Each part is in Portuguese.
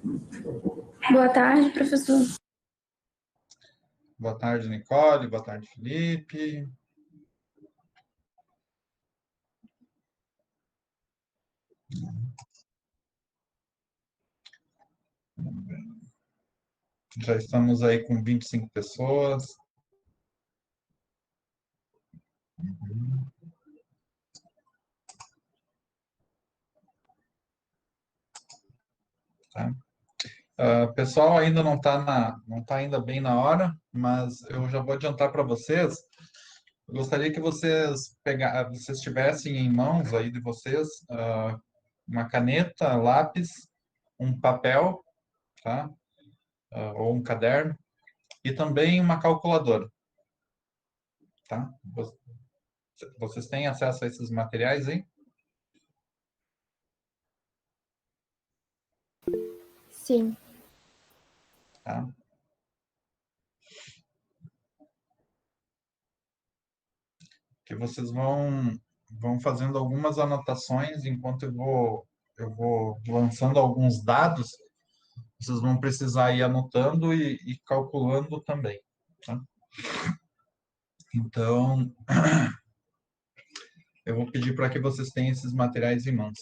Boa tarde, professor. Boa tarde, Nicole. Boa tarde, Felipe. Já estamos aí com 25 pessoas. Tá? Pessoal, ainda não tá ainda bem na hora, mas eu já vou adiantar para vocês. Eu gostaria que vocês tivessem em mãos aí de vocês uma caneta, lápis, um papel, tá? Ou um caderno e também uma calculadora, tá? Vocês têm acesso a esses materiais aí? Sim. Tá? Que vocês vão fazendo algumas anotações enquanto eu vou lançando alguns dados. Vocês vão precisar ir anotando e calculando também, tá? Então, eu vou pedir para que vocês tenham esses materiais em mãos.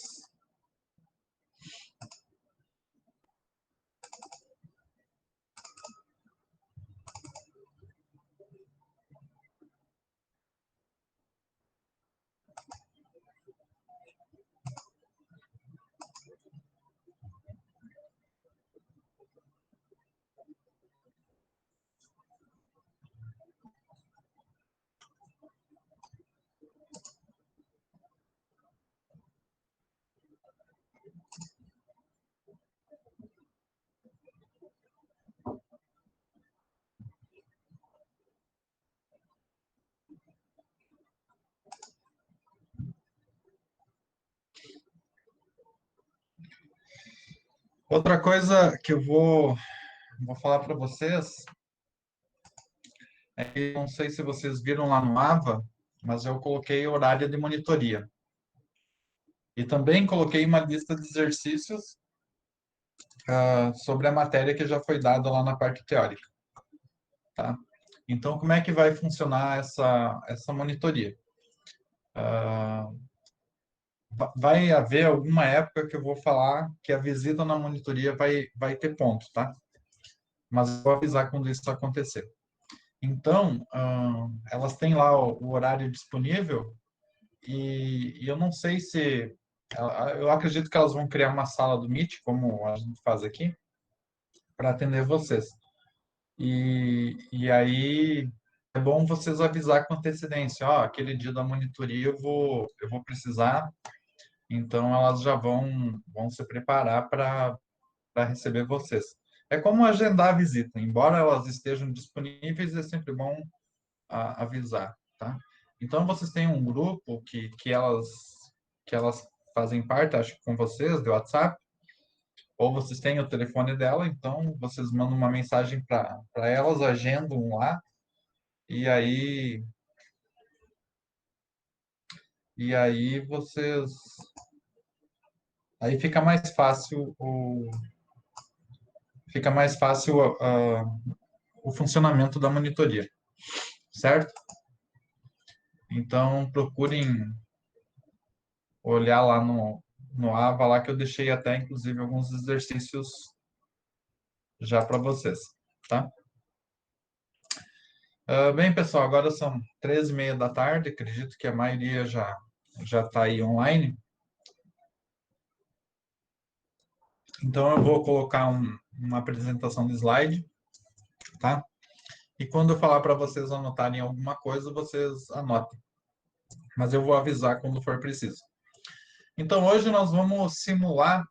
Outra coisa que vou falar para vocês é que não sei se vocês viram lá no AVA, mas eu coloquei horário de monitoria. E também coloquei uma lista de exercícios sobre a matéria que já foi dada lá na parte teórica, tá? Então, como é que vai funcionar essa monitoria? Vai haver alguma época que eu vou falar que a visita na monitoria vai ter ponto, tá? Mas eu vou avisar quando isso acontecer. Então, elas têm lá o horário disponível e eu não sei se... Eu acredito que elas vão criar uma sala do Meet, como a gente faz aqui, para atender vocês. E aí é bom vocês avisar com antecedência, ó, aquele dia da monitoria eu vou precisar, então elas já vão se preparar para receber vocês. É como agendar a visita, embora elas estejam disponíveis, é sempre bom avisar, tá? Então vocês têm um grupo que elas fazem parte, acho que com vocês, do WhatsApp, ou vocês têm o telefone dela, então vocês mandam uma mensagem para elas, agendam lá, e aí vocês aí fica mais fácil o funcionamento da monitoria, certo? Então procurem olhar lá no AVA lá que eu deixei até inclusive alguns exercícios já para vocês, tá? Bem, pessoal, agora são 13h30 da tarde, acredito que a maioria já está aí online. Então, eu vou colocar uma apresentação de slide, tá? E quando eu falar para vocês anotarem alguma coisa, vocês anotem. Mas eu vou avisar quando for preciso. Então, hoje nós vamos simular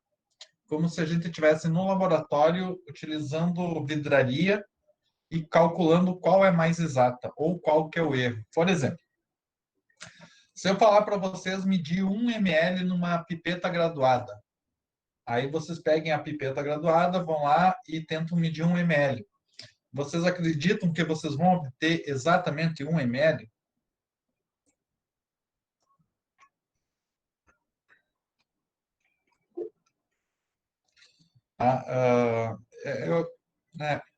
como se a gente estivesse no laboratório utilizando vidraria e calculando qual é mais exata ou qual que é o erro. Por exemplo, se eu falar para vocês medir 1 ml numa pipeta graduada, aí vocês peguem a pipeta graduada, vão lá e tentam medir 1 ml. Vocês acreditam que vocês vão obter exatamente 1 ml? Tá?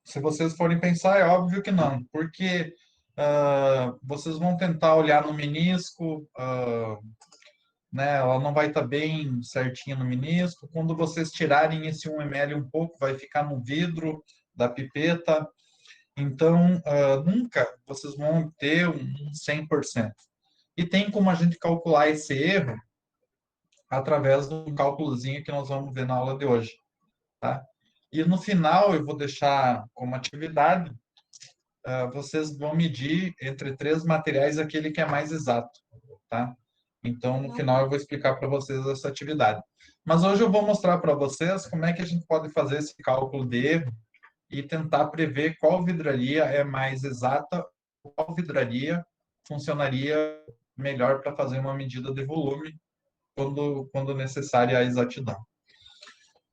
Se vocês forem pensar, é óbvio que não, porque vocês vão tentar olhar no menisco, né, ela não vai estar bem certinha no menisco. Quando vocês tirarem esse 1 ml um pouco, vai ficar no vidro da pipeta. Então, nunca vocês vão ter um 100%. E tem como a gente calcular esse erro através do cálculozinho que nós vamos ver na aula de hoje, tá? E no final, eu vou deixar como atividade, vocês vão medir entre 3 materiais aquele que é mais exato, tá? Então, no final, eu vou explicar para vocês essa atividade. Mas hoje eu vou mostrar para vocês como é que a gente pode fazer esse cálculo de erro e tentar prever qual vidraria é mais exata, qual vidraria funcionaria melhor para fazer uma medida de volume quando necessária a exatidão.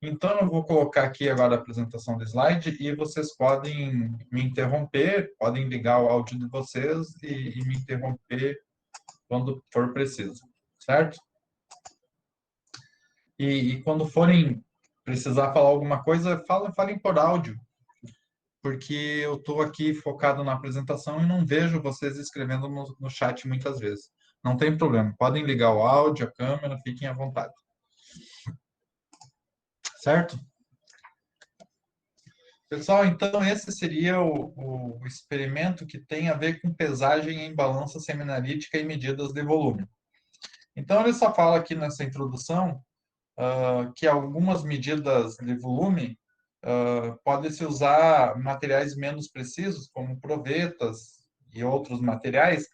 Então, eu vou colocar aqui agora a apresentação do slide e vocês podem me interromper, podem ligar o áudio de vocês e me interromper quando for preciso, certo? E quando forem precisar falar alguma coisa, falem por áudio, porque eu estou aqui focado na apresentação e não vejo vocês escrevendo no chat muitas vezes. Não tem problema, podem ligar o áudio, a câmera, fiquem à vontade. Certo? Pessoal, então esse seria o experimento que tem a ver com pesagem em balança seminalítica e medidas de volume. Então, ele só fala aqui nessa introdução que algumas medidas de volume pode-se usar materiais menos precisos, como provetas e outros materiais,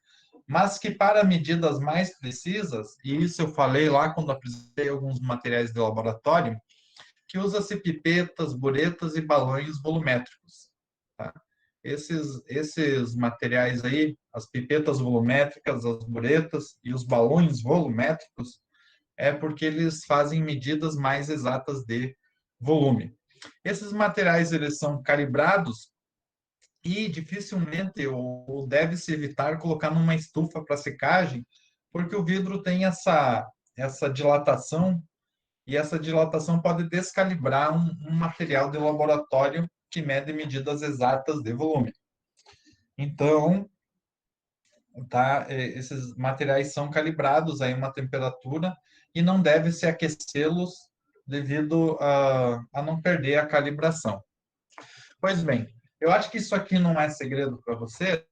mas que para medidas mais precisas, e isso eu falei lá quando apresentei alguns materiais de laboratório, que usa-se pipetas, buretas e balões volumétricos. Tá? Esses materiais aí, as pipetas volumétricas, as buretas e os balões volumétricos, é porque eles fazem medidas mais exatas de volume. Esses materiais eles são calibrados e dificilmente ou deve-se evitar colocar numa estufa para secagem, porque o vidro tem essa dilatação e essa dilatação pode descalibrar um material de laboratório que mede medidas exatas de volume. Então, tá, esses materiais são calibrados a uma temperatura e não deve-se aquecê-los devido a não perder a calibração. Pois bem, eu acho que isso aqui não é segredo para você,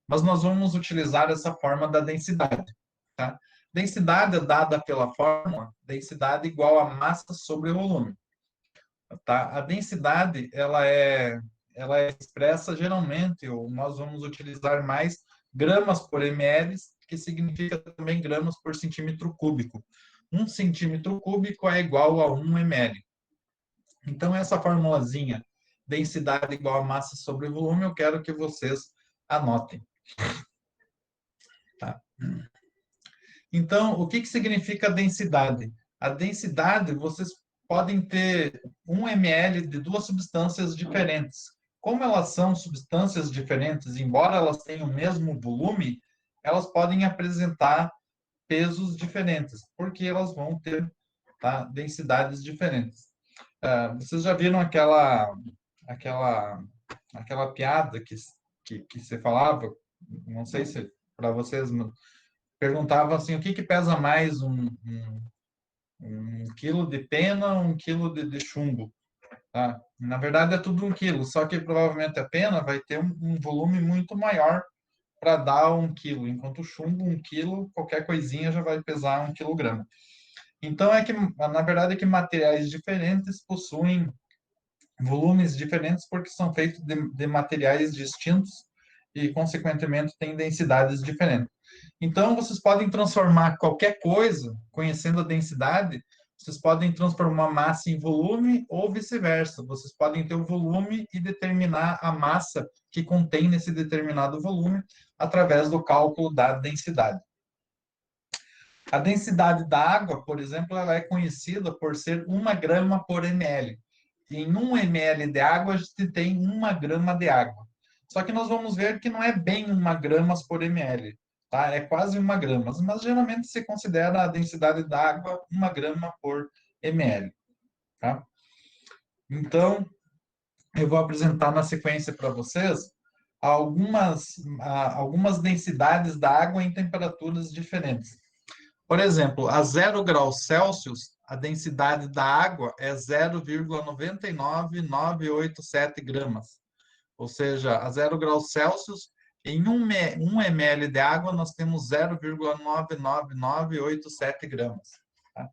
mas nós vamos utilizar essa forma da densidade. Tá? Densidade é dada pela fórmula densidade igual a massa sobre volume. Tá? A densidade ela é expressa geralmente, ou nós vamos utilizar mais gramas por ml, que significa também gramas por centímetro cúbico. 1 centímetro cúbico é igual a 1 ml. Então, essa formulazinha, densidade igual a massa sobre volume, eu quero que vocês anotem. Tá? Então, o que significa densidade? A densidade, vocês podem ter 1 ml de duas substâncias diferentes. Como elas são substâncias diferentes, embora elas tenham o mesmo volume, elas podem apresentar pesos diferentes, porque elas vão ter, tá, densidades diferentes. Vocês já viram aquela, aquela piada que você falava? Não sei se para vocês perguntava assim, o que pesa mais, um quilo de pena ou um quilo de chumbo? Tá? Na verdade, é tudo 1 quilo, só que provavelmente a pena vai ter um volume muito maior para dar 1 quilo, enquanto o chumbo, 1 quilo, qualquer coisinha já vai pesar 1 quilograma. Então, na verdade, é que materiais diferentes possuem volumes diferentes porque são feitos de materiais distintos e, consequentemente, têm densidades diferentes. Então, vocês podem transformar qualquer coisa, conhecendo a densidade, vocês podem transformar massa em volume ou vice-versa. Vocês podem ter o volume e determinar a massa que contém nesse determinado volume através do cálculo da densidade. A densidade da água, por exemplo, ela é conhecida por ser 1 grama por ml. Em 1 ml de água, a gente tem 1 grama de água. Só que nós vamos ver que não é bem 1 grama por ml, tá? É quase 1 grama, mas geralmente se considera a densidade da água 1 grama por ml, tá? Então, eu vou apresentar na sequência para vocês algumas densidades da água em temperaturas diferentes. Por exemplo, a 0 graus Celsius, a densidade da água é 0,99987 gramas. Ou seja, a 0 graus Celsius, em 1 ml de água, nós temos 0,99987 gramas. Tá?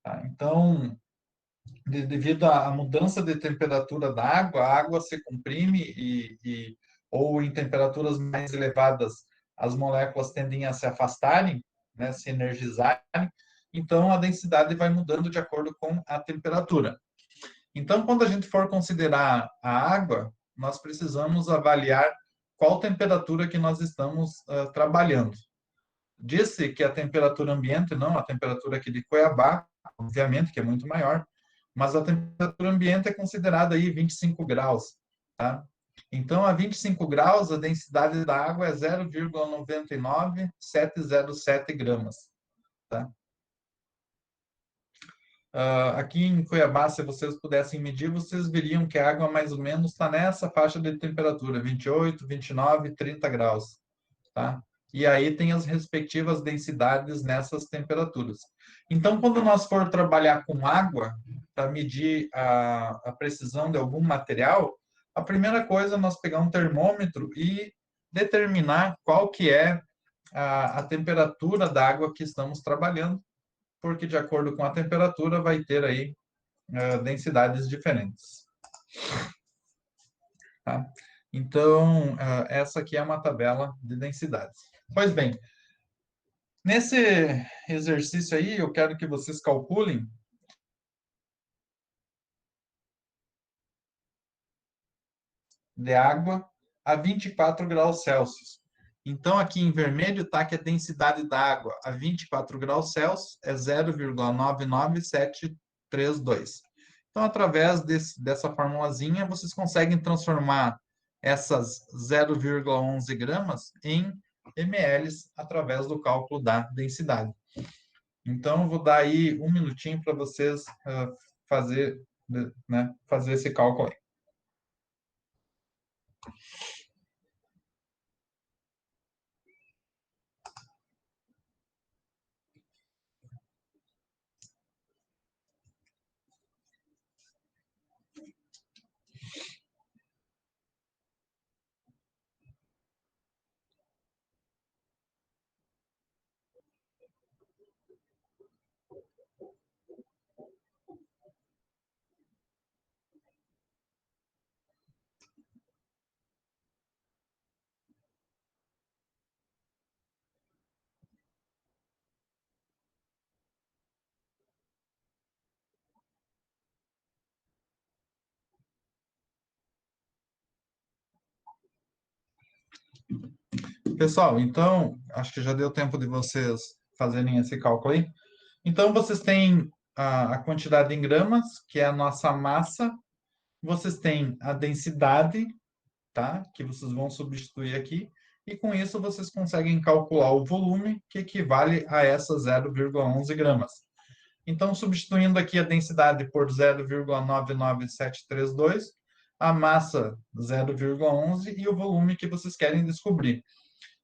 Tá? Então, devido à mudança de temperatura da água, a água se comprime ou em temperaturas mais elevadas, as moléculas tendem a se afastarem, né, se energizarem, então a densidade vai mudando de acordo com a temperatura. Então, quando a gente for considerar a água, nós precisamos avaliar qual temperatura que nós estamos trabalhando. Disse que a temperatura ambiente, não a temperatura aqui de Cuiabá, obviamente, que é muito maior, mas a temperatura ambiente é considerada aí 25 graus, tá? Então, a 25 graus, a densidade da água é 0,99707 gramas, tá? Aqui em Cuiabá, se vocês pudessem medir, vocês veriam que a água mais ou menos está nessa faixa de temperatura, 28, 29, 30 graus, tá? E aí tem as respectivas densidades nessas temperaturas. Então, quando nós for trabalhar com água, para medir a precisão de algum material, a primeira coisa é nós pegar um termômetro e determinar qual que é a temperatura da água que estamos trabalhando, porque de acordo com a temperatura vai ter aí densidades diferentes. Tá? Então, essa aqui é uma tabela de densidades. Pois bem, nesse exercício aí, eu quero que vocês calculem de água a 24 graus Celsius. Então, aqui em vermelho está que a densidade da água a 24 graus Celsius é 0,99732. Então, através dessa formulazinha, vocês conseguem transformar essas 0,11 gramas em ml através do cálculo da densidade. Então, eu vou dar aí um minutinho para vocês fazer esse cálculo aí. Pessoal, então, acho que já deu tempo de vocês fazerem esse cálculo aí. Então, vocês têm a quantidade em gramas, que é a nossa massa, vocês têm a densidade, tá? Que vocês vão substituir aqui, e com isso vocês conseguem calcular o volume, que equivale a essa 0,11 gramas. Então, substituindo aqui a densidade por 0,99732, a massa 0,11 e o volume que vocês querem descobrir.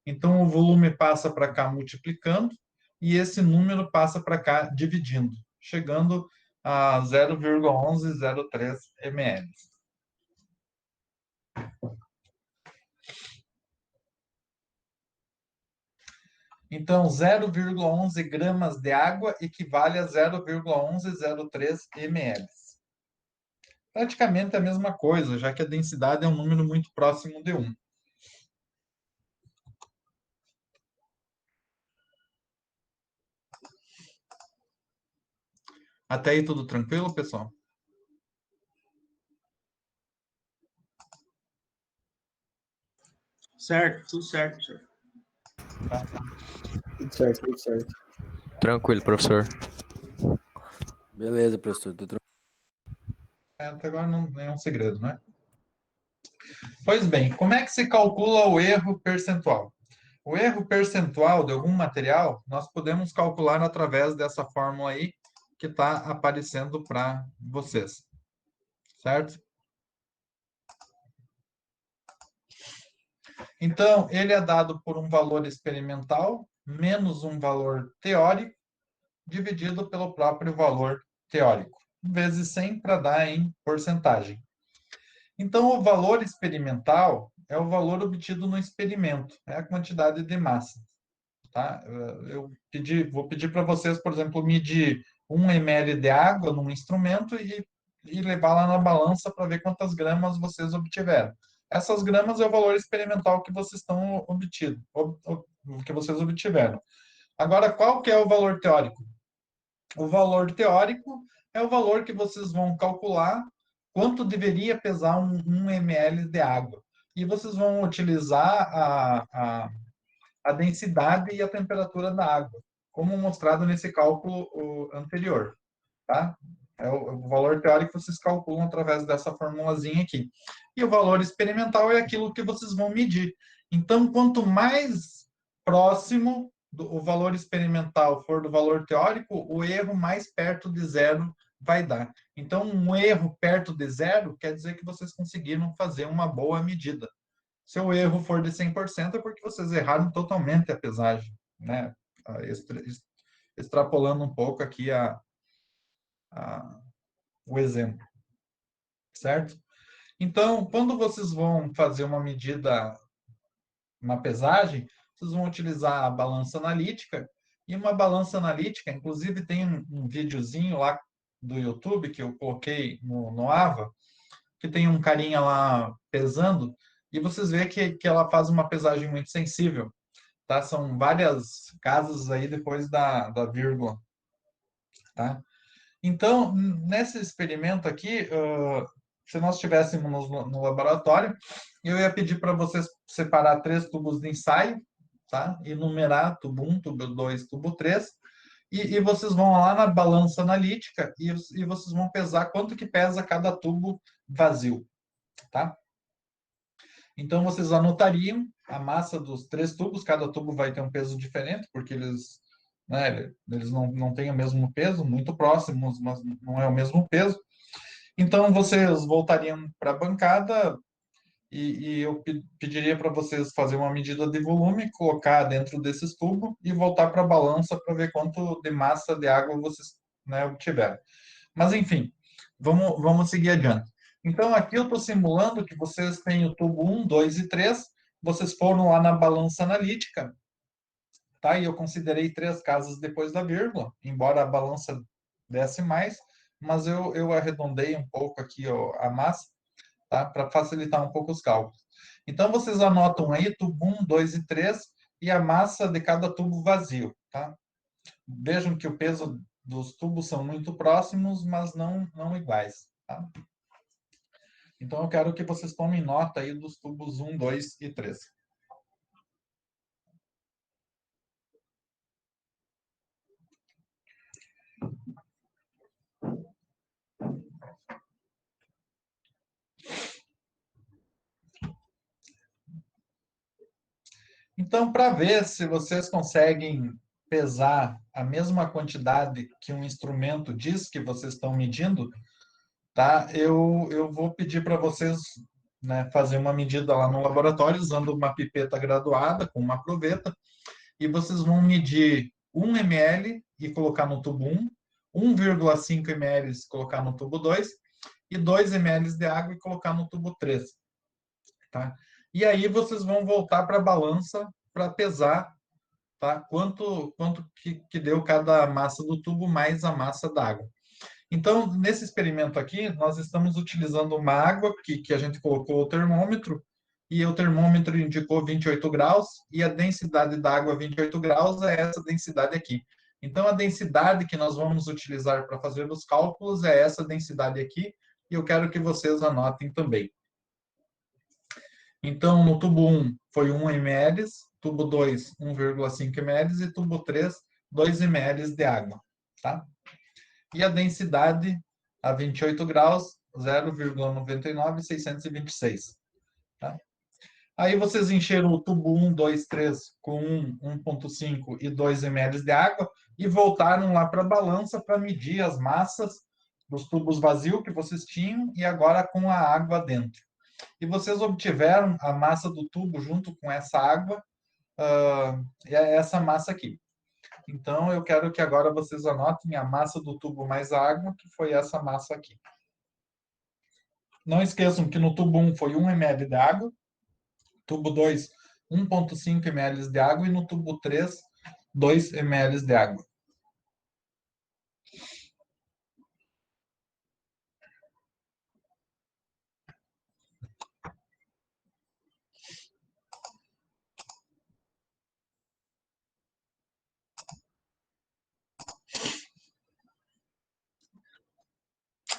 Então, o volume passa para cá multiplicando e esse número passa para cá dividindo, chegando a 0,1103 ml. Então, 0,11 gramas de água equivale a 0,1103 ml. Praticamente a mesma coisa, já que a densidade é um número muito próximo de 1. Até aí tudo tranquilo, pessoal? Certo, tudo certo, senhor. Tá. Tudo certo, tudo certo. Tranquilo, professor. Beleza, professor. Até agora não é um segredo, né? Pois bem, como é que se calcula o erro percentual? O erro percentual de algum material, nós podemos calcular através dessa fórmula aí, que está aparecendo para vocês. certo? Então, ele é dado por um valor experimental menos um valor teórico dividido pelo próprio valor teórico, vezes 100 para dar em porcentagem. Então, o valor experimental é o valor obtido no experimento, é a quantidade de massa. Tá? Vou pedir para vocês, por exemplo, medir 1 ml de água num instrumento e levar lá na balança para ver quantas gramas vocês obtiveram. Essas gramas é o valor experimental que vocês estão que vocês obtiveram. Agora, qual que é o valor teórico? O valor teórico é o valor que vocês vão calcular quanto deveria pesar um ml de água. E vocês vão utilizar a densidade e a temperatura da água, como mostrado nesse cálculo anterior, tá? É o valor teórico que vocês calculam através dessa formulazinha aqui. E o valor experimental é aquilo que vocês vão medir. Então, quanto mais próximo o valor experimental for do valor teórico, o erro mais perto de zero vai dar. Então, um erro perto de zero quer dizer que vocês conseguiram fazer uma boa medida. Se o erro for de 100%, é porque vocês erraram totalmente a pesagem, né? Extrapolando um pouco aqui o exemplo, certo? Então, quando vocês vão fazer uma medida, uma pesagem, vocês vão utilizar a balança analítica, e uma balança analítica, inclusive tem um videozinho lá do YouTube que eu coloquei no AVA, que tem um carinha lá pesando, e vocês veem que ela faz uma pesagem muito sensível, tá? São várias casas aí depois da vírgula, tá? Então, nesse experimento aqui, se nós estivéssemos no laboratório, eu ia pedir para vocês separar 3 tubos de ensaio, tá? E numerar tubo 1, tubo 2, tubo 3, e vocês vão lá na balança analítica e vocês vão pesar quanto que pesa cada tubo vazio, tá? Então, vocês anotariam a massa dos 3 tubos, cada tubo vai ter um peso diferente, porque eles, né, eles não têm o mesmo peso, muito próximos, mas não é o mesmo peso. Então, vocês voltariam para a bancada e eu pediria para vocês fazer uma medida de volume, colocar dentro desses tubos e voltar para a balança para ver quanto de massa de água vocês, né, obtiveram. Mas, enfim, vamos seguir adiante. Então, aqui eu estou simulando que vocês têm o tubo 1, 2 e 3, vocês foram lá na balança analítica, tá? E eu considerei 3 casas depois da vírgula, embora a balança desse mais, mas eu arredondei um pouco aqui a massa, tá? Para facilitar um pouco os cálculos. Então, vocês anotam aí tubo 1, 2 e 3 e a massa de cada tubo vazio, tá? Vejam que o peso dos tubos são muito próximos, mas não iguais, tá? Então, eu quero que vocês tomem nota aí dos tubos 1, 2 e 3. Então, para ver se vocês conseguem pesar a mesma quantidade que um instrumento diz que vocês estão medindo, tá? Eu vou pedir para vocês, né, fazer uma medida lá no laboratório usando uma pipeta graduada com uma proveta e vocês vão medir 1 ml e colocar no tubo 1, 1,5 ml colocar no tubo 2 e 2 ml de água e colocar no tubo 3, tá? E aí vocês vão voltar para a balança para pesar, tá? Quanto que deu cada massa do tubo mais a massa d'água. Então, nesse experimento aqui, nós estamos utilizando uma água que a gente colocou o termômetro, e o termômetro indicou 28 graus, e a densidade da água 28 graus é essa densidade aqui. Então, a densidade que nós vamos utilizar para fazer os cálculos é essa densidade aqui, e eu quero que vocês anotem também. Então, no tubo 1 foi 1 ml, tubo 2, 1,5 ml, e tubo 3, 2 ml de água, tá? E a densidade a 28 graus, 0,99626. Tá? Aí vocês encheram o tubo 1, 2, 3 com 1,5 e 2 ml de água e voltaram lá para a balança para medir as massas dos tubos vazios que vocês tinham e agora com a água dentro. E vocês obtiveram a massa do tubo junto com essa água, é essa massa aqui. Então, eu quero que agora vocês anotem a massa do tubo mais a água, que foi essa massa aqui. Não esqueçam que no tubo 1 foi 1 ml de água, tubo 2, 1,5 ml de água, e no tubo 3, 2 ml de água.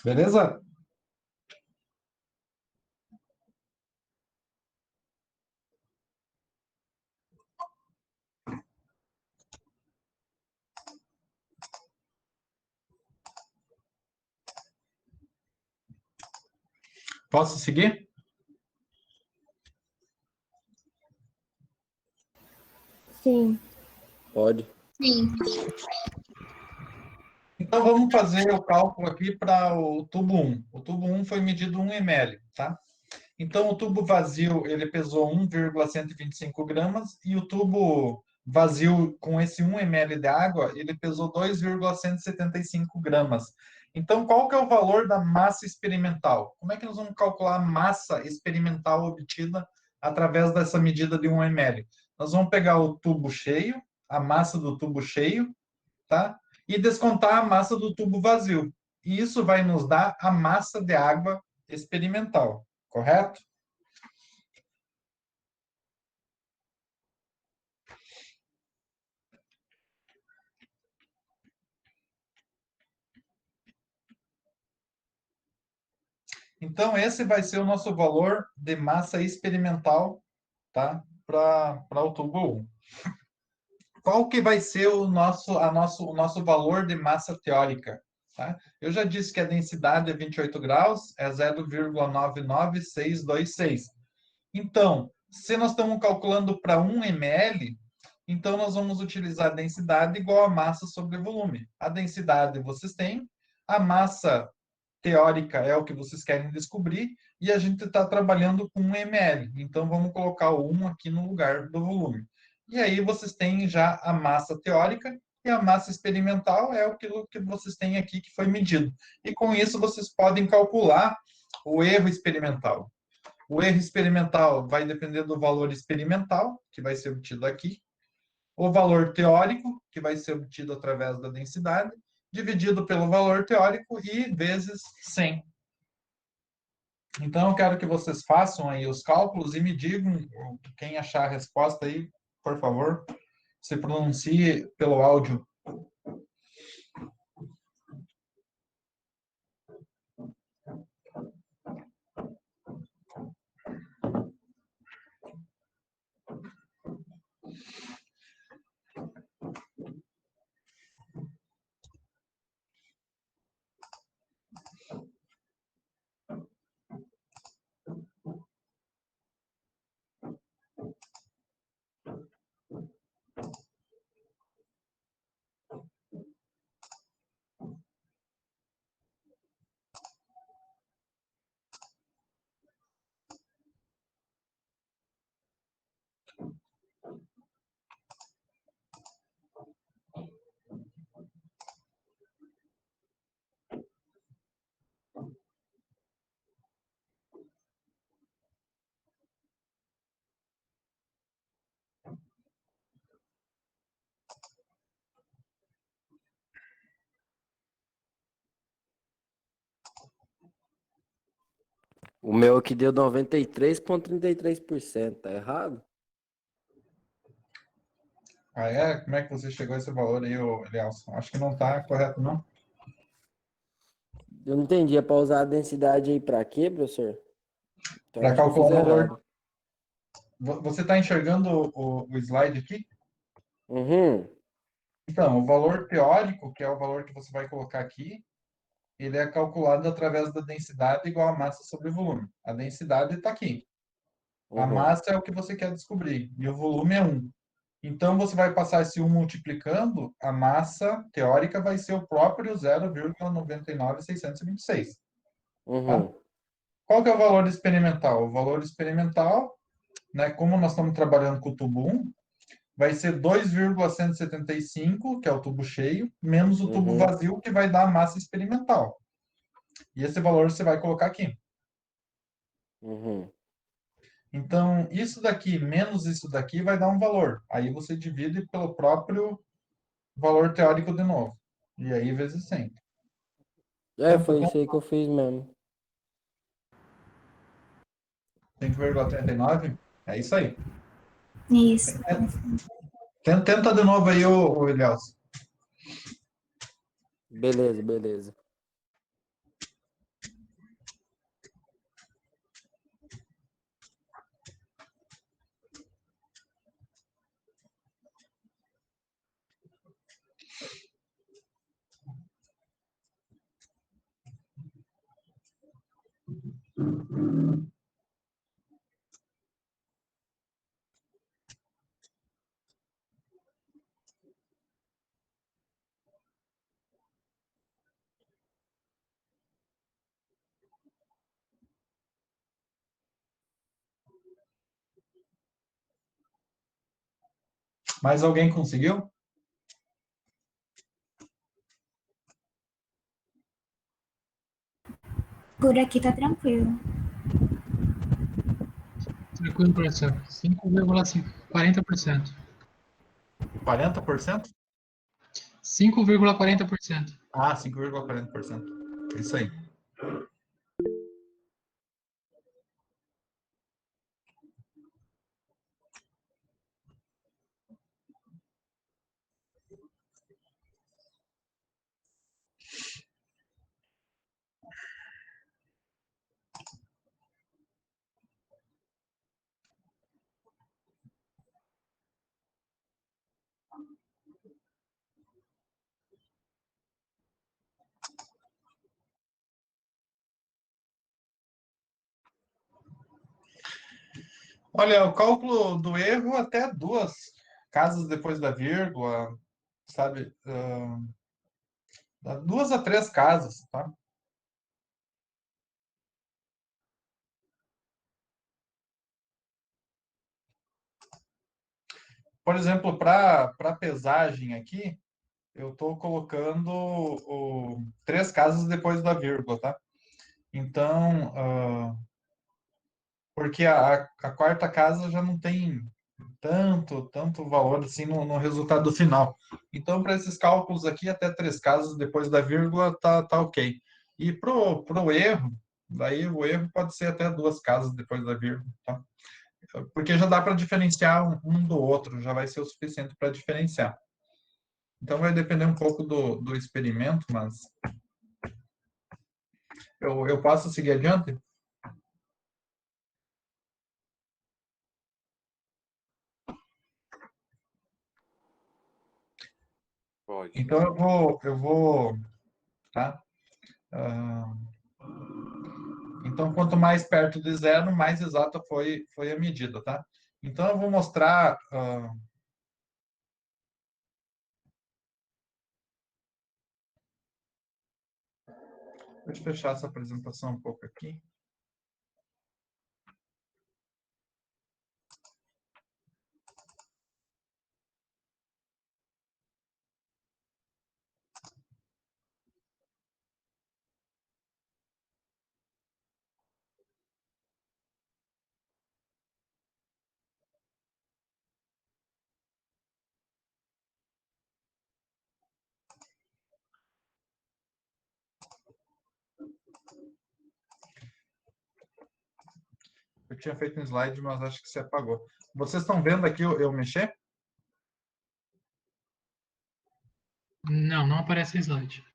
Beleza? Posso seguir? Sim. Pode. Sim. Então, vamos fazer o cálculo aqui para o tubo 1. O tubo 1 foi medido 1 ml, tá? Então, o tubo vazio, ele pesou 1,125 gramas, e o tubo vazio com esse 1 ml de água, ele pesou 2,175 gramas. Então, qual que é o valor da massa experimental? Como é que nós vamos calcular a massa experimental obtida através dessa medida de 1 ml? Nós vamos pegar o tubo cheio, a massa do tubo cheio, tá? E descontar a massa do tubo vazio. E isso vai nos dar a massa de água experimental, correto? Então, esse vai ser o nosso valor de massa experimental, tá? Para o tubo 1. Qual que vai ser o nosso valor de massa teórica? Tá? Eu já disse que a densidade é 28 graus, é 0,99626. Então, se nós estamos calculando para 1 ml, então nós vamos utilizar a densidade igual a massa sobre volume. A densidade vocês têm, a massa teórica é o que vocês querem descobrir, e a gente está trabalhando com 1 ml. Então, vamos colocar o 1 aqui no lugar do volume. E aí vocês têm já a massa teórica, e a massa experimental é aquilo que vocês têm aqui que foi medido. E com isso vocês podem calcular o erro experimental. O erro experimental vai depender do valor experimental, que vai ser obtido aqui, o valor teórico, que vai ser obtido através da densidade, dividido pelo valor teórico e vezes 100. Então, eu quero que vocês façam aí os cálculos e me digam, quem achar a resposta aí, por favor, se pronuncie pelo áudio. O meu aqui deu 93,33%. Tá errado? Ah, é? Como é que você chegou a esse valor aí, Elielson? Acho que não está correto, não. Eu não entendi. É para usar a densidade aí para quê, professor? Então Para acho que eu calcular fiz o valor. errado. Você está enxergando o slide aqui? Uhum. Então, o valor teórico, que é o valor que você vai colocar aqui, ele é calculado através da densidade igual a massa sobre o volume. A densidade está aqui. A Uhum. massa é o que você quer descobrir, e o volume é 1. Então, você vai passar esse 1 multiplicando, a massa teórica vai ser o próprio 0,99626. Tá? Uhum. Qual que é o valor experimental? O valor experimental, né, como nós estamos trabalhando com o tubo 1, vai ser 2,175, que é o tubo cheio, menos o tubo Uhum. vazio, que vai dar a massa experimental. E esse valor você vai colocar aqui. Uhum. Então, isso daqui menos isso daqui vai dar um valor. Aí você divide pelo próprio valor teórico de novo. E aí vezes 100. É, foi isso aí que eu fiz mesmo. 5,39? É isso aí. Isso. Tenta de novo aí, ô Elias. Beleza, beleza. Mais alguém conseguiu? Por aqui tá tranquilo. Tranquilo, professor. 5,40%. 40%? 5,40%. Ah, 5,40%. É isso aí. Olha, o cálculo do erro até duas casas depois da vírgula, sabe? Dá 2 a 3 casas, tá? Por exemplo, para pesagem aqui, eu estou colocando 3 casas depois da vírgula, tá? Então, porque a quarta casa já não tem tanto valor assim no resultado final. Então, para esses cálculos aqui, até 3 casas depois da vírgula tá ok. E pro erro, daí o erro pode ser até 2 casas depois da vírgula, tá? Porque já dá para diferenciar um do outro, já vai ser o suficiente para diferenciar. Então vai depender um pouco do experimento, mas eu posso seguir adiante? Pode. Então eu vou, tá? Ah, então, quanto mais perto de zero, mais exata foi a medida, tá? Então, eu vou mostrar. Deixa eu fechar essa apresentação um pouco aqui. Eu tinha feito um slide, mas acho que se apagou. Vocês estão vendo aqui eu mexer? Não, não aparece slide.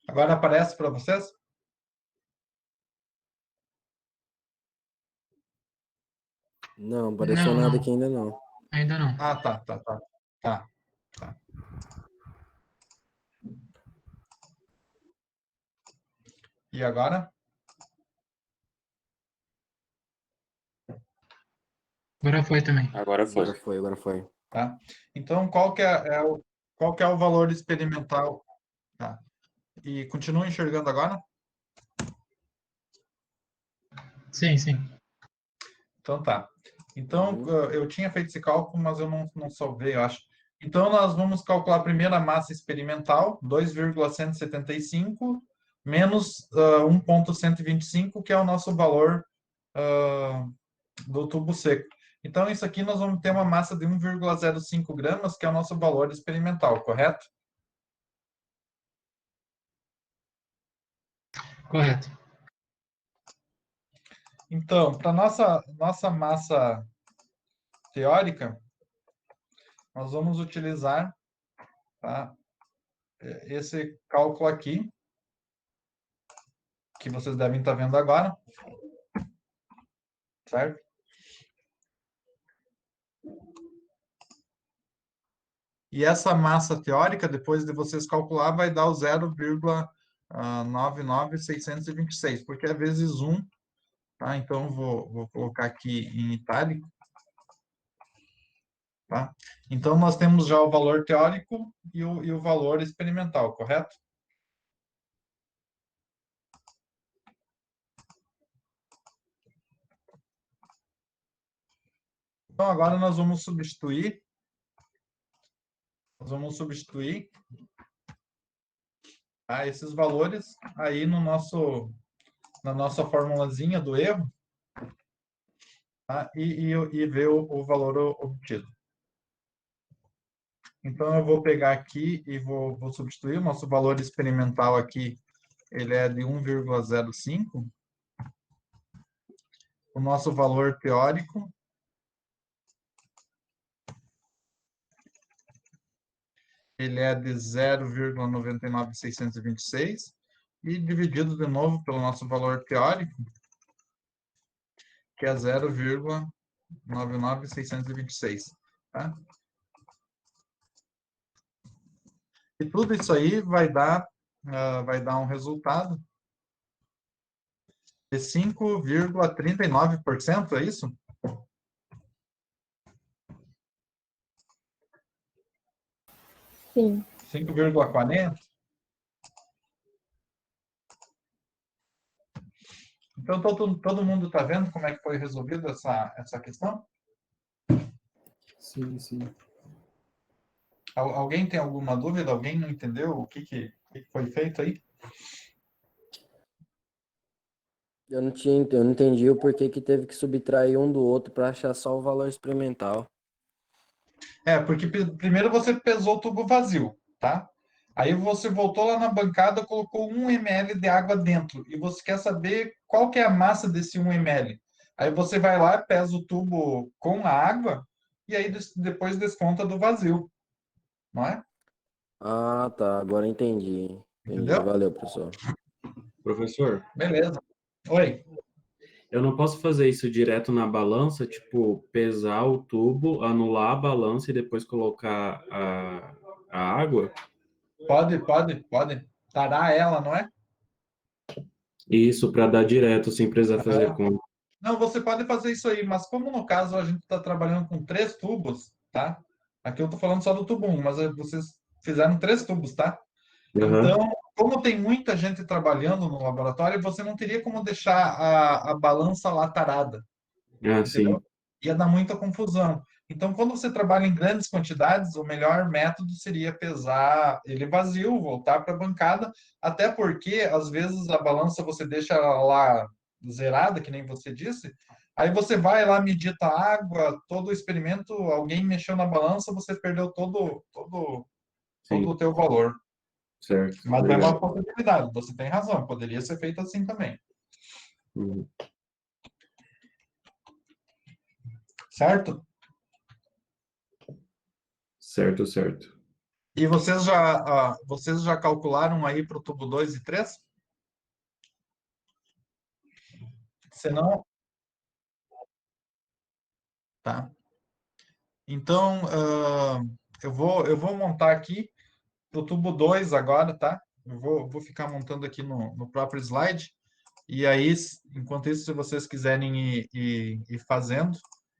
Agora aparece para vocês? Não, apareceu Não, nada não. aqui ainda não. Ainda não. Ah, tá. E agora? Agora foi também. Agora foi. Agora foi. Tá? Então, qual que é o valor experimental? Tá? E continua enxergando agora? Sim, sim. Então tá. Então, Uhum. eu tinha feito esse cálculo, mas eu não salvei, eu acho. Então, nós vamos calcular primeiro a massa experimental, 2,175, menos 1,125, que é o nosso valor do tubo seco. Então, isso aqui nós vamos ter uma massa de 1,05 gramas, que é o nosso valor experimental, correto? Correto. Então, para nossa massa teórica, nós vamos utilizar, tá, esse cálculo aqui, que vocês devem estar vendo agora, certo? E essa massa teórica, depois de vocês calcular, vai dar o 0,99626, porque é vezes 1, tá? Então, vou colocar aqui em itálico, tá? Então, nós temos já o valor teórico e o valor experimental, correto? Então, agora nós vamos substituir esses valores aí no na nossa formulazinha do erro, tá? E ver o valor obtido. Então, eu vou pegar aqui e vou substituir. O nosso valor experimental aqui, ele é de 1,05. O nosso valor teórico, ele é de 0,99626. E dividido de novo pelo nosso valor teórico, que é 0,99626. Tá? E tudo isso aí vai dar um resultado de 5,39%, é isso? Sim. 5,40%? Então, todo mundo está vendo como é que foi resolvida essa questão? Sim, sim. Alguém tem alguma dúvida? Alguém não entendeu o que foi feito aí? Eu não entendi o porquê que teve que subtrair um do outro para achar só o valor experimental. Porque primeiro você pesou o tubo vazio, tá? Aí você voltou lá na bancada, colocou 1 ml de água dentro e você quer saber qual que é a massa desse 1 ml. Aí você vai lá, pesa o tubo com a água e aí depois desconta do vazio, não é? Ah, tá. Agora entendi. Entendi. Entendeu? Valeu, professor. Professor, Beleza. Oi. eu não posso fazer isso direto na balança, tipo, pesar o tubo, anular a balança e depois colocar a água? Pode. Tarar ela, não é? Isso, para dar direto, sem precisar fazer conta. Não, você pode fazer isso aí, mas como no caso a gente está trabalhando com 3 tubos, tá? Aqui eu estou falando só do tubo 1, mas vocês fizeram 3 tubos, tá? Aham. Então, como tem muita gente trabalhando no laboratório, você não teria como deixar a balança lá tarada, Ah, sim. entendeu? Ia dar muita confusão. Então, quando você trabalha em grandes quantidades, o melhor método seria pesar ele vazio, voltar para a bancada, até porque, às vezes, a balança você deixa ela lá zerada, que nem você disse, aí você vai lá, medita a água, todo o experimento, alguém mexeu na balança, você perdeu todo Sim, o teu valor. certo. Mas é Legal. uma possibilidade, você tem razão, poderia ser feito assim também, Uhum. certo? Certo, certo. E vocês já calcularam aí para o tubo 2 e 3? Se não, tá. Então, eu vou montar aqui para o tubo 2 agora, tá? Vou ficar montando aqui no próprio slide. E aí, enquanto isso, se vocês quiserem ir fazendo,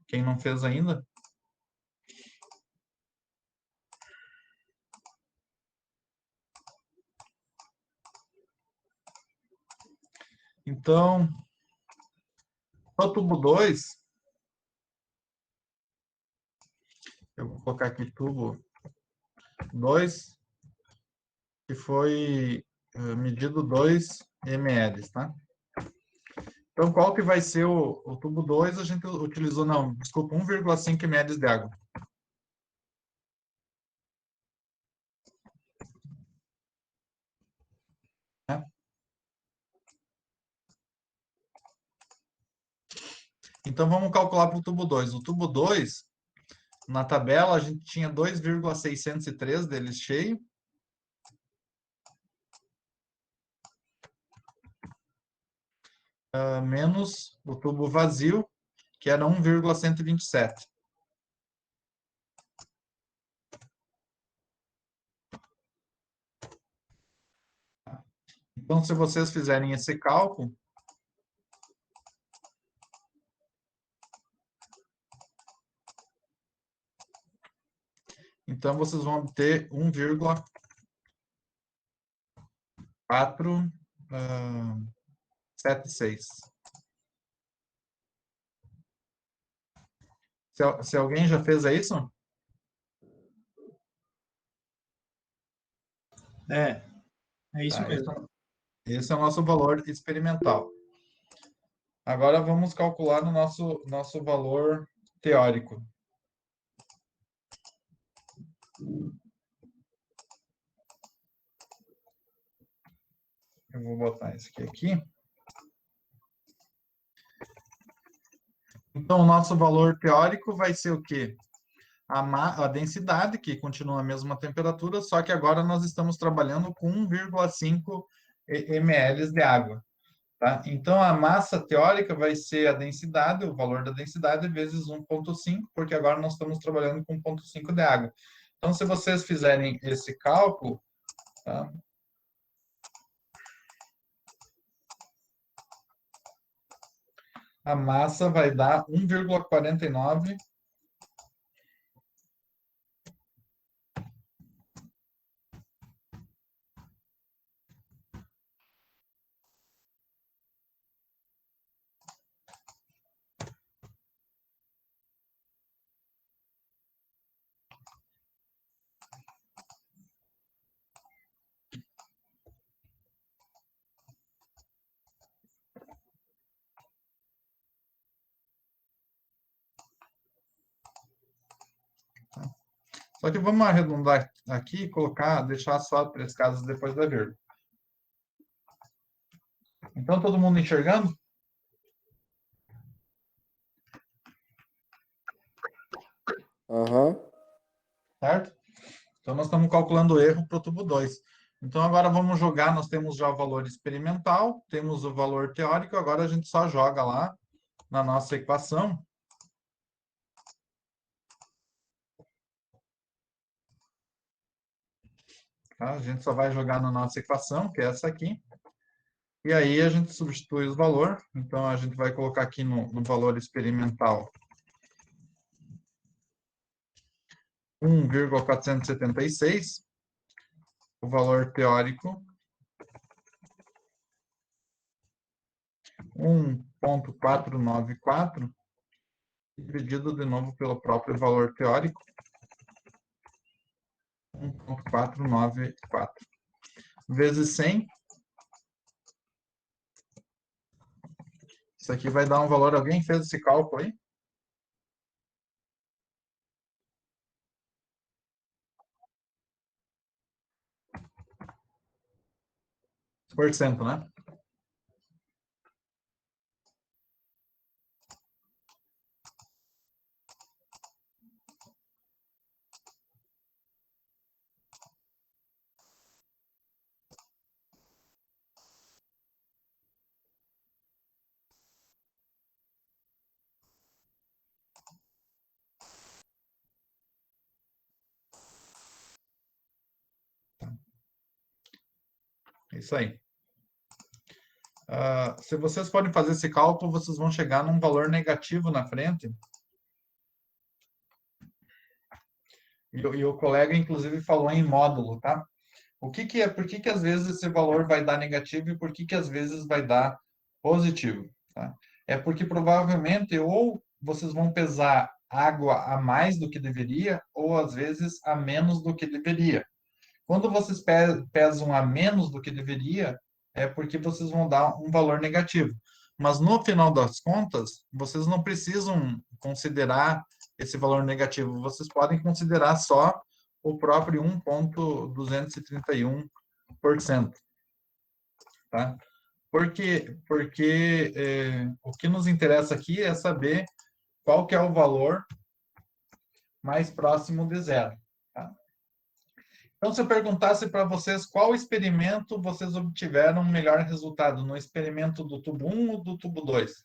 quem não fez ainda. Então, o tubo 2, eu vou colocar aqui tubo 2, que foi medido 2 ml, tá? Então, qual que vai ser o tubo 2? A gente utilizou, não, desculpa, 1,5 ml de água. Né? Então, vamos calcular para o tubo 2. O tubo 2, na tabela, a gente tinha 2,603 deles cheio. Menos o tubo vazio, que era 1,127. Então, se vocês fizerem esse cálculo, então vocês vão obter 1,476. Se alguém já fez isso? É isso Tá, mesmo. esse é o nosso valor experimental. Agora vamos calcular o nosso valor teórico. Eu vou botar isso aqui. Então, o nosso valor teórico vai ser o quê? A densidade, que continua a mesma temperatura, só que agora nós estamos trabalhando com 1,5 ml de água. Tá? Então, a massa teórica vai ser a densidade, o valor da densidade, vezes 1,5, porque agora nós estamos trabalhando com 1,5 de água. Então, se vocês fizerem esse cálculo, tá? A massa vai dar 1,49. Só que vamos arredondar aqui e colocar, deixar só 3 casas depois da vírgula. Então, todo mundo enxergando? Aham. Certo? Então, nós estamos calculando o erro para o tubo 2. Então, agora vamos jogar, nós temos já o valor experimental, temos o valor teórico, agora a gente só joga lá na nossa equação. Tá? A gente só vai jogar na nossa equação, que é essa aqui. E aí a gente substitui os valores. Então, a gente vai colocar aqui no valor experimental 1,476. O valor teórico 1,494 dividido de novo pelo próprio valor teórico, 1.494, vezes 100. Isso aqui vai dar um valor, alguém fez esse cálculo aí? Por cento, né? É isso aí. Se vocês podem fazer esse cálculo, vocês vão chegar num valor negativo na frente. E o colega, inclusive, falou em módulo, tá? Por que às vezes esse valor vai dar negativo e por que às vezes vai dar positivo, tá? É porque provavelmente ou vocês vão pesar água a mais do que deveria, ou às vezes a menos do que deveria. Quando vocês pesam a menos do que deveria, é porque vocês vão dar um valor negativo. Mas no final das contas, vocês não precisam considerar esse valor negativo, vocês podem considerar só o próprio 1.231%. Tá? Por quê? Porque o que nos interessa aqui é saber qual que é o valor mais próximo de zero. Tá? Então, se eu perguntasse para vocês qual experimento vocês obtiveram um melhor resultado, no experimento do tubo 1 ou do tubo 2?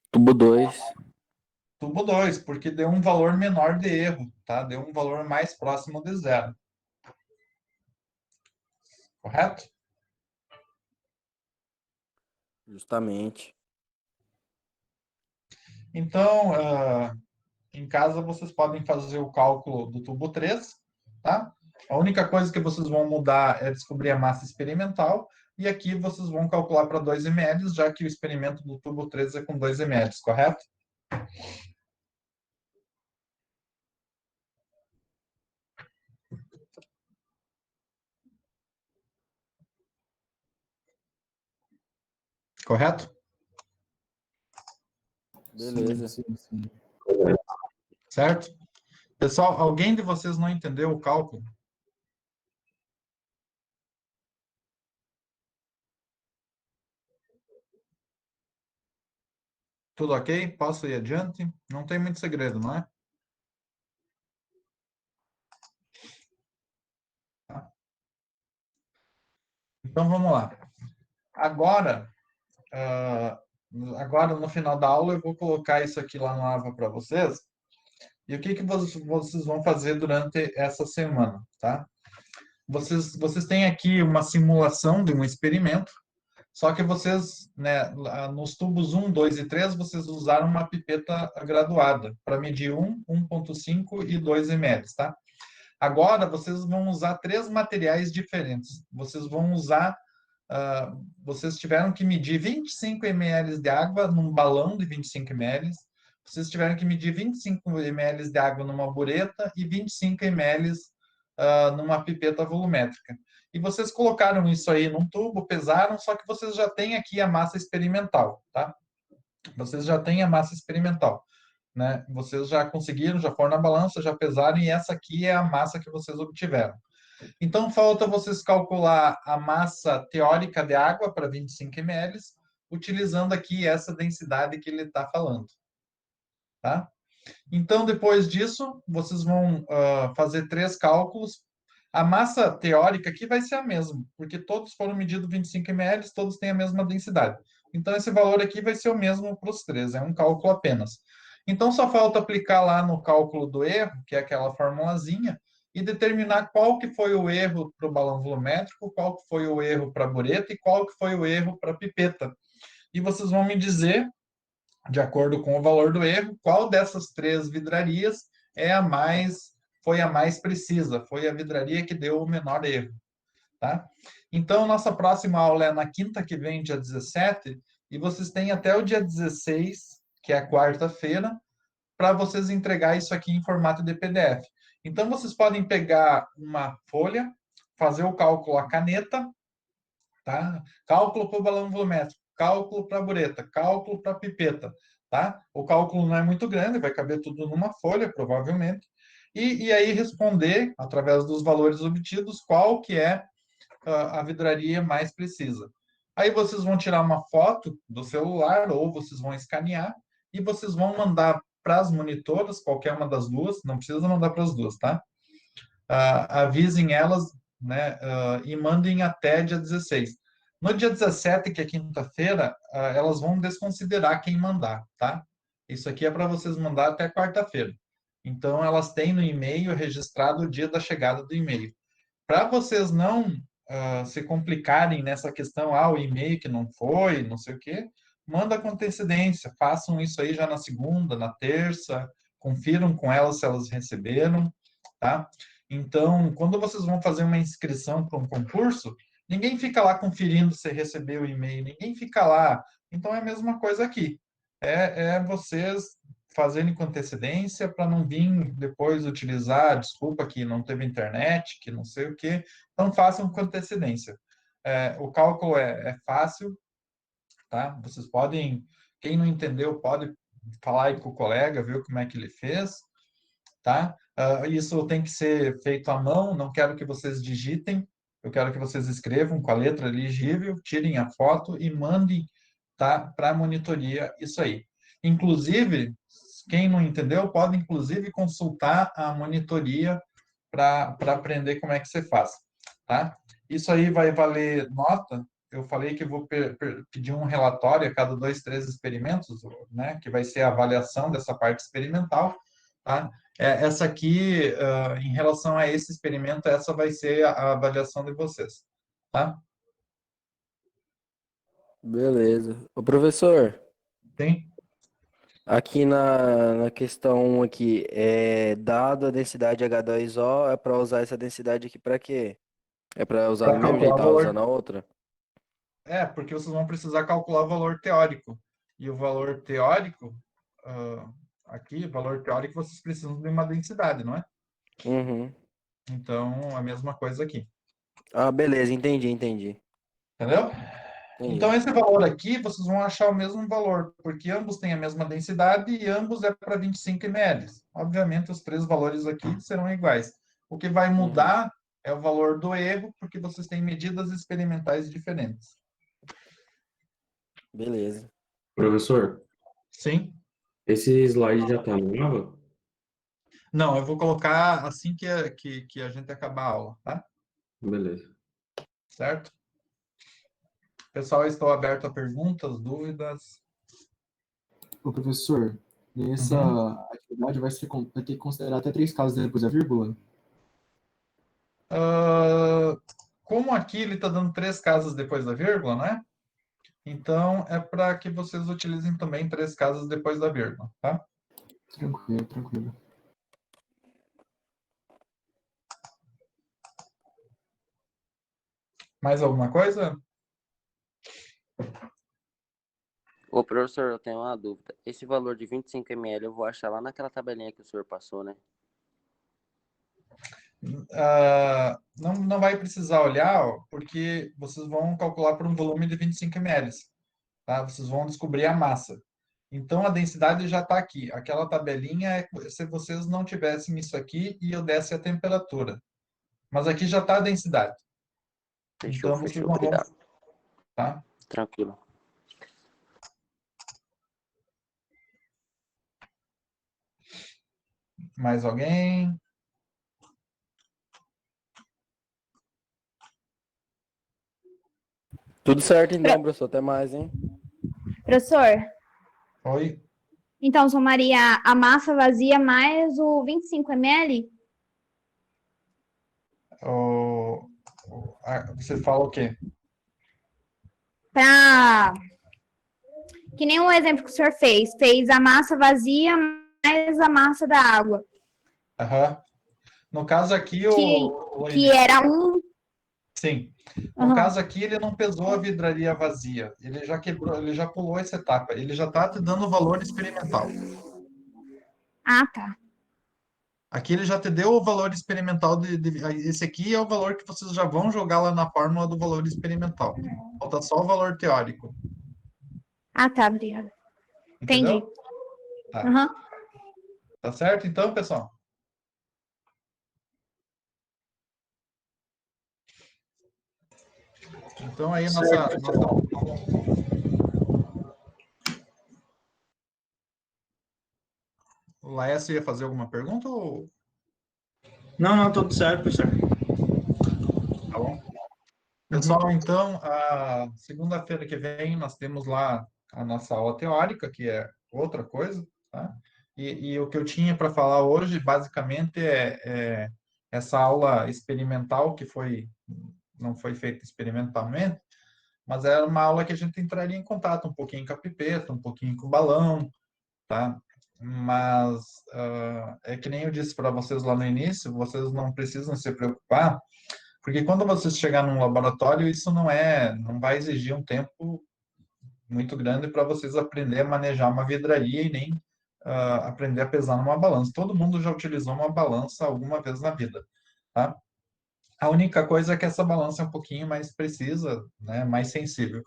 Tubo 2. Tubo 2, porque deu um valor menor de erro, tá? Deu um valor mais próximo de zero. Correto? Justamente. Então, em casa vocês podem fazer o cálculo do tubo 3, tá? A única coisa que vocês vão mudar é descobrir a massa experimental, e aqui vocês vão calcular para 2 ml, já que o experimento do tubo 3 é com 2 ml, correto? Correto? Beleza. Sim. Certo? Pessoal, alguém de vocês não entendeu o cálculo? Tudo ok? Posso ir adiante? Não tem muito segredo, não é? Tá. Então, vamos lá. Agora, no final da aula, eu vou colocar isso aqui lá no AVA para vocês. E o que vocês vão fazer durante essa semana, tá? Vocês têm aqui uma simulação de um experimento, só que vocês, né, nos tubos 1, 2 e 3, vocês usaram uma pipeta graduada para medir 1.5 e 2 ml, tá? Agora, vocês vão usar 3 materiais diferentes. Vocês tiveram que medir 25 ml de água num balão de 25 ml, vocês tiveram que medir 25 ml de água numa bureta e 25 ml numa pipeta volumétrica. E vocês colocaram isso aí num tubo, pesaram, só que vocês já têm aqui a massa experimental, tá? Vocês já têm a massa experimental, né? Vocês já conseguiram, já foram na balança, já pesaram, e essa aqui é a massa que vocês obtiveram. Então, falta vocês calcular a massa teórica de água para 25 ml, utilizando aqui essa densidade que ele está falando, tá? Então, depois disso, vocês vão fazer 3 cálculos. A massa teórica aqui vai ser a mesma, porque todos foram medidos 25 ml, todos têm a mesma densidade. Então, esse valor aqui vai ser o mesmo para os 3, é um cálculo apenas. Então, só falta aplicar lá no cálculo do erro, que é aquela formulazinha, e determinar qual que foi o erro para o balão volumétrico, qual que foi o erro para a bureta e qual que foi o erro para a pipeta. E vocês vão me dizer, de acordo com o valor do erro, qual dessas 3 vidrarias foi a mais precisa, foi a vidraria que deu o menor erro, tá? Então, nossa próxima aula é na quinta que vem, dia 17, e vocês têm até o dia 16 que é quarta-feira, para vocês entregar isso aqui em formato de PDF. Então, vocês podem pegar uma folha, fazer o cálculo à caneta, tá? Cálculo para o balão volumétrico, cálculo para a bureta, cálculo para a pipeta, tá? O cálculo não é muito grande, vai caber tudo numa folha, provavelmente. E aí responder, através dos valores obtidos, qual que é a vidraria mais precisa. Aí vocês vão tirar uma foto do celular ou vocês vão escanear e vocês vão mandar para as monitoras, qualquer uma das duas, não precisa mandar para as duas, tá? Avisem elas, né, e mandem até dia 16. No dia 17, que é quinta-feira, elas vão desconsiderar quem mandar, tá? Isso aqui é para vocês mandar até quarta-feira. Então, elas têm no e-mail registrado o dia da chegada do e-mail. Para vocês não se complicarem nessa questão, o e-mail que não foi, não sei o quê, manda com antecedência, façam isso aí já na segunda, na terça, confiram com elas se elas receberam, tá? Então, quando vocês vão fazer uma inscrição para um concurso, ninguém fica lá conferindo se recebeu o e-mail, ninguém fica lá. Então, é a mesma coisa aqui. É vocês fazerem com antecedência para não vir depois utilizar, desculpa que não teve internet, que não sei o quê. Então, façam com antecedência. O cálculo é fácil, tá? Vocês podem, quem não entendeu, pode falar aí com o colega, ver como é que ele fez, tá? Isso tem que ser feito à mão, não quero que vocês digitem, eu quero que vocês escrevam com a letra legível, tirem a foto e mandem, tá, para a monitoria isso aí. Inclusive, quem não entendeu, pode inclusive consultar a monitoria para aprender como é que você faz, tá? Isso aí vai valer nota. Eu falei que eu vou pedir um relatório a cada 2, 3 experimentos, né, que vai ser a avaliação dessa parte experimental, tá? Essa aqui, em relação a esse experimento, essa vai ser a avaliação de vocês, tá? Beleza. Ô, professor, Tem? aqui na questão 1 aqui, dado a densidade H2O, é para usar essa densidade aqui para quê? É para usar Pra do mesmo calcular jeito o que tava valor. usando a outra? Porque vocês vão precisar calcular o valor teórico. E o valor teórico, aqui, valor teórico, vocês precisam de uma densidade, não é? Uhum. Então, a mesma coisa aqui. Ah, beleza, entendi. Entendeu? Entendi. Então, esse valor aqui, vocês vão achar o mesmo valor, porque ambos têm a mesma densidade e ambos é para 25 ml. Obviamente, os 3 valores aqui serão iguais. O que vai mudar é o valor do erro, porque vocês têm medidas experimentais diferentes. Beleza. Professor, Sim? esse slide já está no Java? Não, eu vou colocar assim que a gente acabar a aula, tá? Beleza. Certo? Pessoal, estou aberto a perguntas, dúvidas. Ô, professor, nessa atividade vai ter que considerar até 3 casos depois da vírgula? Como aqui ele está dando 3 casas depois da vírgula, né? Então, é para que vocês utilizem também 3 casas depois da vírgula, tá? Tranquilo. Mais alguma coisa? Ô, professor, eu tenho uma dúvida. Esse valor de 25 ml eu vou achar lá naquela tabelinha que o senhor passou, né? Não vai precisar olhar, ó, porque vocês vão calcular por um volume de 25 ml, tá? Vocês vão descobrir a massa. Então, a densidade já está aqui. Aquela tabelinha é se vocês não tivessem isso aqui e eu desse a temperatura. Mas aqui já está a densidade. Fechou, Então, vocês não obrigado. vão... Tá? Tranquilo. Mais alguém? Tudo certo então, professor. Até mais, hein? Professor, Oi? então somaria a massa vazia mais o 25 ml? Você fala o quê? Que nem o exemplo que o senhor fez. Fez a massa vazia mais a massa da água. No caso aqui, Que era Sim. No Aham. caso aqui, ele não pesou a vidraria vazia. Ele já quebrou, ele já pulou essa etapa. Ele já está te dando o valor experimental. Ah, tá. Aqui ele já te deu o valor experimental esse aqui é o valor que vocês já vão jogar lá na fórmula do valor experimental. Falta só o valor teórico. Ah, tá, obrigada. Entendi. Entendeu? Tá. Aham. Tá certo então, pessoal? Então aí o Laércio ia fazer alguma pergunta ou Não, tudo certo, professor. tá bom? Pessoal, então, a segunda-feira que vem nós temos lá a nossa aula teórica, que é outra coisa, tá? E o que eu tinha para falar hoje, basicamente, é essa aula experimental, que não foi feita experimentalmente, mas era uma aula que a gente entraria em contato um pouquinho com a pipeta, um pouquinho com o balão, tá? Mas é que nem eu disse para vocês lá no início, vocês não precisam se preocupar, porque quando vocês chegar num laboratório, isso não vai exigir um tempo muito grande para vocês aprender a manejar uma vidraria e nem aprender a pesar numa balança. Todo mundo já utilizou uma balança alguma vez na vida, tá? A única coisa é que essa balança é um pouquinho mais precisa, né, mais sensível.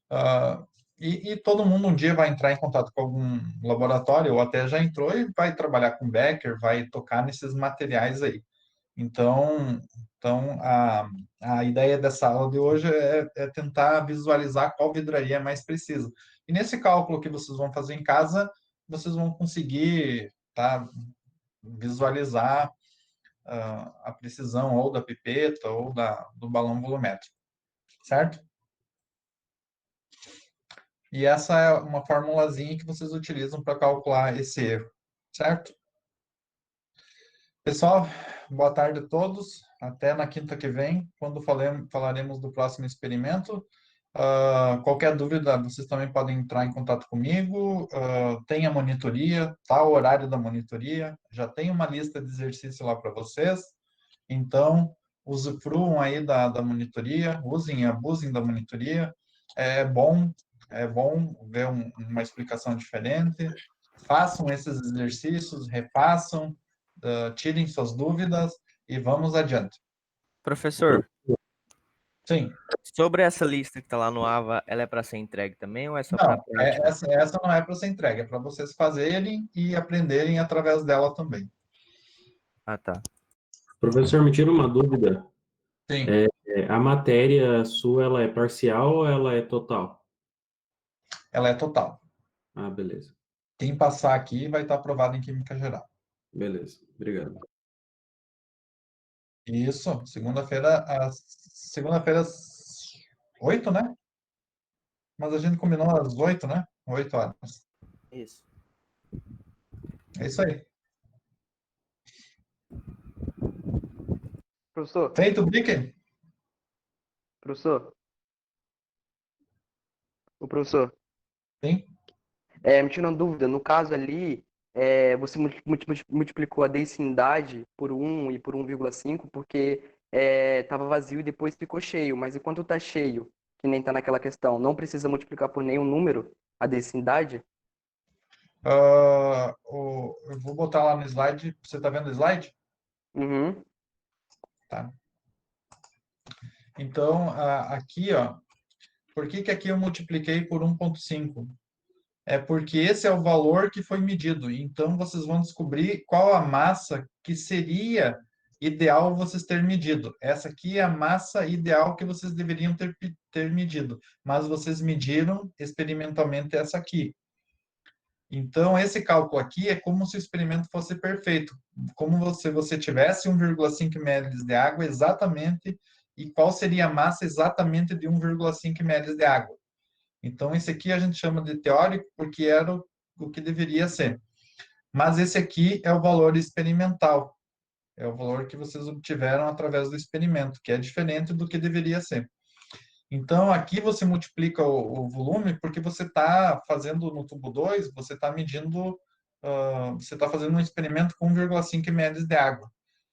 Ah, e todo mundo um dia vai entrar em contato com algum laboratório, ou até já entrou e vai trabalhar com Becker, vai tocar nesses materiais aí. Então a ideia dessa aula de hoje é tentar visualizar qual vidraria é mais precisa. E nesse cálculo que vocês vão fazer em casa, vocês vão conseguir, tá, visualizar a precisão ou da pipeta ou do balão volumétrico, certo? E essa é uma formulazinha que vocês utilizam para calcular esse erro, certo? Pessoal, boa tarde a todos. Até na quinta que vem, quando falaremos do próximo experimento. Qualquer dúvida, vocês também podem entrar em contato comigo. Tem a monitoria, tá o horário da monitoria. Já tem uma lista de exercício lá para vocês. Então, usufruam aí da monitoria, usem e abusem da monitoria. É bom ver uma explicação diferente. Façam esses exercícios, refaçam, tirem suas dúvidas e vamos adiante. Professor, Sim. sobre essa lista que está lá no AVA, ela é para ser entregue também ou é só para Não, prática? essa não é para ser entregue, é para vocês fazerem e aprenderem através dela também. Ah, tá. Professor, me tira uma dúvida. Sim, A matéria sua, ela é parcial ou ela é total? ela é total. Ah, beleza. Quem passar aqui vai estar aprovado em Química Geral. Beleza. Obrigado. Isso, segunda-feira às 8, né? Mas a gente combinou às 8, né? 8 horas. Isso. É isso aí. Professor, Feito o briefing? professor, o professor, Sim. me tira uma dúvida, no caso ali, você multiplicou a densidade por 1 e por 1,5 porque estava vazio e depois ficou cheio, mas enquanto está cheio, que nem está naquela questão, não precisa multiplicar por nenhum número a densidade? Eu vou botar lá no slide. Você está vendo o slide? Uhum. Tá. Então, aqui, ó, por que aqui eu multipliquei por 1,5? É porque esse é o valor que foi medido. Então, vocês vão descobrir qual a massa que seria ideal vocês ter medido. Essa aqui é a massa ideal que vocês deveriam ter medido. Mas vocês mediram experimentalmente essa aqui. Então, esse cálculo aqui é como se o experimento fosse perfeito. Como se você tivesse 1,5 ml de água exatamente, e qual seria a massa exatamente de 1,5 ml de água. Então, esse aqui a gente chama de teórico porque era o que deveria ser. Mas esse aqui é o valor experimental. É o valor que vocês obtiveram através do experimento, que é diferente do que deveria ser. Então, aqui você multiplica o volume porque você está fazendo no tubo 2, você está medindo, você está fazendo um experimento com 1,5 ml de água.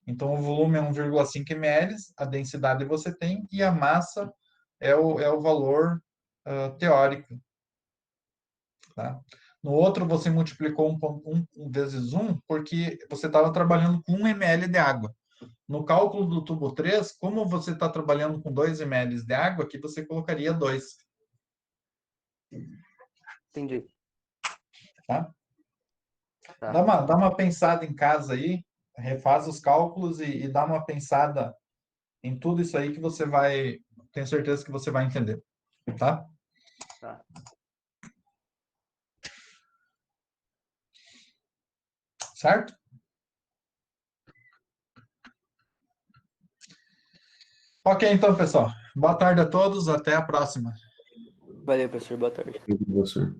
Então, o volume é 1,5 ml, a densidade você tem, e a massa é o valor teórico. Tá? No outro, você multiplicou 1 vezes 1, porque você estava trabalhando com 1 ml de água. No cálculo do tubo 3, como você está trabalhando com 2 ml de água, aqui você colocaria 2. Entendi. Tá? Tá. Dá uma pensada em casa aí, refaz os cálculos e dá uma pensada em tudo isso aí que você vai, tenho certeza que você vai entender, tá? Tá. Certo? Ok, então, pessoal. Boa tarde a todos, até a próxima. Valeu, professor. Boa tarde. Professor.